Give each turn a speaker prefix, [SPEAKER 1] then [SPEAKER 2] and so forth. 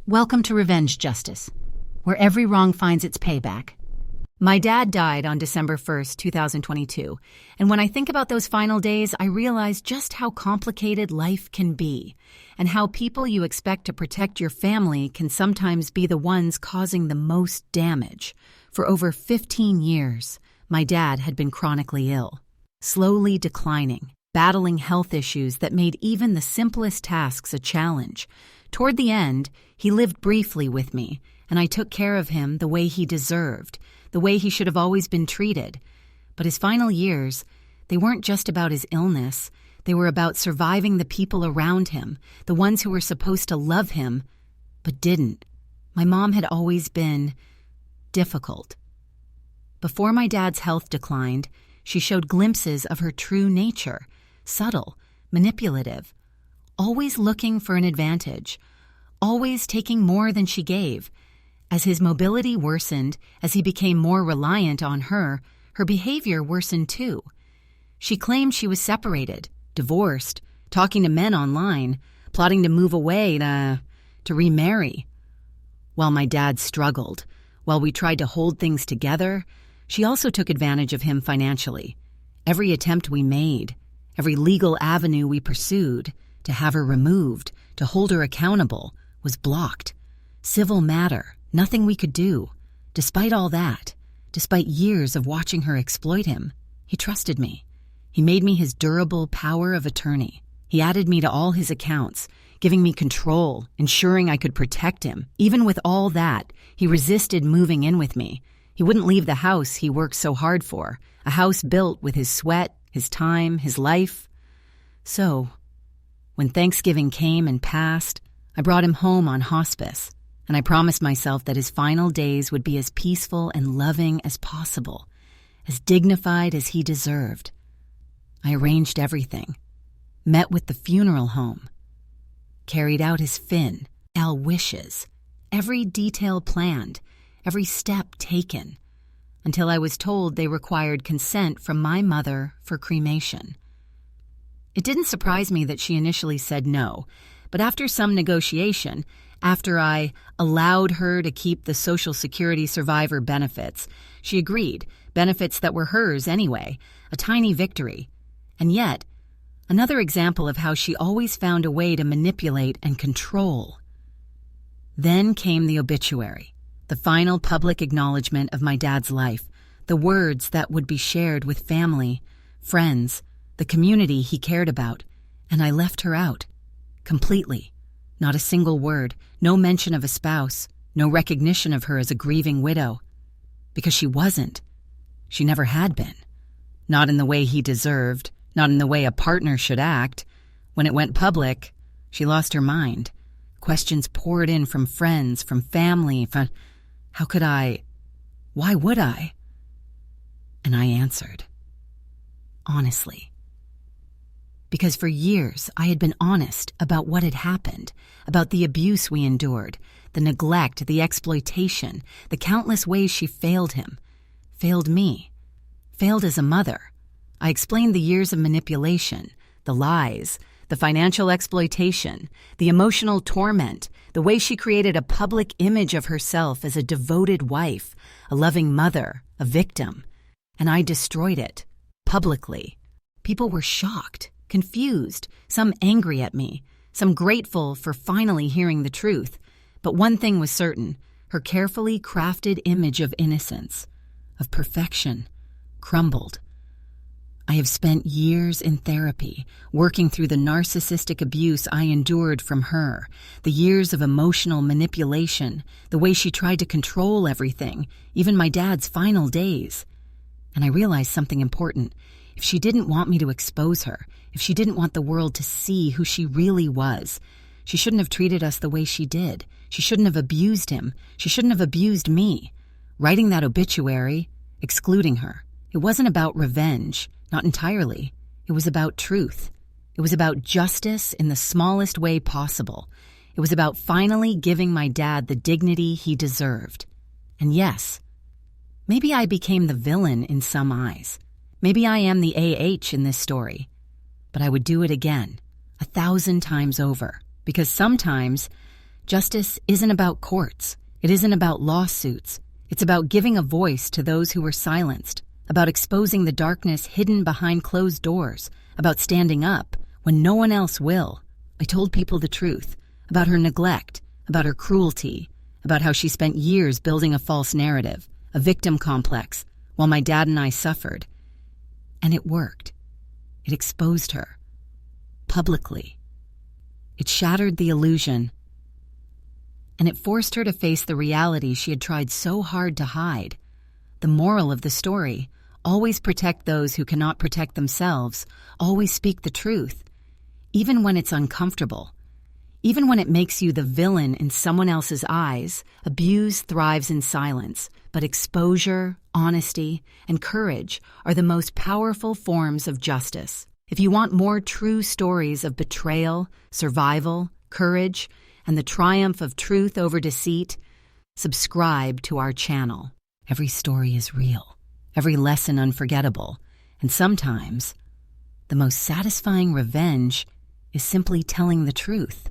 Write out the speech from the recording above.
[SPEAKER 1] Welcome to Revenge Justice, where every wrong finds its payback. My dad died on December 1st, 2022, and when I think about those final days, I realize just how complicated life can be, and how people you expect to protect your family can sometimes be the ones causing the most damage. For over 15 years, my dad had been chronically ill, slowly declining, battling health issues that made even the simplest tasks a challenge. Toward the end, he lived briefly with me, and I took care of him the way he deserved, the way he should have always been treated. But his final years, they weren't just about his illness. They were about surviving the people around him, the ones who were supposed to love him, but didn't. My mom had always been difficult. Before my dad's health declined, she showed glimpses of her true nature, subtle, manipulative, always looking for an advantage, always taking more than she gave. As his mobility worsened, as he became more reliant on her, her behavior worsened too. She claimed she was separated, divorced, talking to men online, plotting to move away to remarry. While my dad struggled, while we tried to hold things together, she also took advantage of him financially. Every attempt we made, every legal avenue we pursued, to have her removed, to hold her accountable, was blocked. Civil matter, nothing we could do. Despite all that, despite years of watching her exploit him, he trusted me. He made me his durable power of attorney. He added me to all his accounts, giving me control, ensuring I could protect him. Even with all that, he resisted moving in with me. He wouldn't leave the house he worked so hard for, a house built with his sweat, his time, his life. So, when Thanksgiving came and passed, I brought him home on hospice, and I promised myself that his final days would be as peaceful and loving as possible, as dignified as he deserved. I arranged everything, met with the funeral home, carried out his wishes, every detail planned, every step taken, until I was told they required consent from my mother for cremation. It didn't surprise me that she initially said no, but after some negotiation, after I allowed her to keep the Social Security survivor benefits, she agreed, benefits that were hers anyway, a tiny victory. And yet, another example of how she always found a way to manipulate and control. Then came the obituary, the final public acknowledgement of my dad's life, the words that would be shared with family, friends, the community he cared about, and I left her out, completely. Not a single word, no mention of a spouse, no recognition of her as a grieving widow. Because she wasn't. She never had been. Not in the way he deserved, not in the way a partner should act. When it went public, she lost her mind. Questions poured in from friends, from family, from how could I? Why would I? And I answered. Honestly. Because for years I had been honest about what had happened, about the abuse we endured, the neglect, the exploitation, the countless ways she failed him, failed me, failed as a mother. I explained the years of manipulation, the lies, the financial exploitation, the emotional torment, the way she created a public image of herself as a devoted wife, a loving mother, a victim. And I destroyed it, publicly. People were shocked, confused, some angry at me, some grateful for finally hearing the truth. But one thing was certain, her carefully crafted image of innocence, of perfection, crumbled. I have spent years in therapy, working through the narcissistic abuse I endured from her, the years of emotional manipulation, the way she tried to control everything, even my dad's final days. And I realized something important. If she didn't want me to expose her, if she didn't want the world to see who she really was, she shouldn't have treated us the way she did. She shouldn't have abused him. She shouldn't have abused me. Writing that obituary, excluding her, it wasn't about revenge, not entirely. It was about truth. It was about justice in the smallest way possible. It was about finally giving my dad the dignity he deserved. And yes, maybe I became the villain in some eyes. Maybe I am the AH in this story. But I would do it again, 1,000 times over. Because sometimes Justice isn't about courts. It isn't about lawsuits. It's about giving a voice to those who were silenced, about exposing the darkness hidden behind closed doors, about standing up when no one else will. I told people the truth, about her neglect, about her cruelty, about how she spent years building a false narrative, a victim complex, while my dad and I suffered. And it worked. It exposed her. Publicly. It shattered the illusion. And it forced her to face the reality she had tried so hard to hide. The moral of the story: always protect those who cannot protect themselves. Always speak the truth. Even when it's uncomfortable. Even when it makes you the villain in someone else's eyes, abuse thrives in silence. But exposure, honesty, and courage are the most powerful forms of justice. If you want more true stories of betrayal, survival, courage, and the triumph of truth over deceit, subscribe to our channel. Every story is real, every lesson unforgettable, and sometimes the most satisfying revenge is simply telling the truth.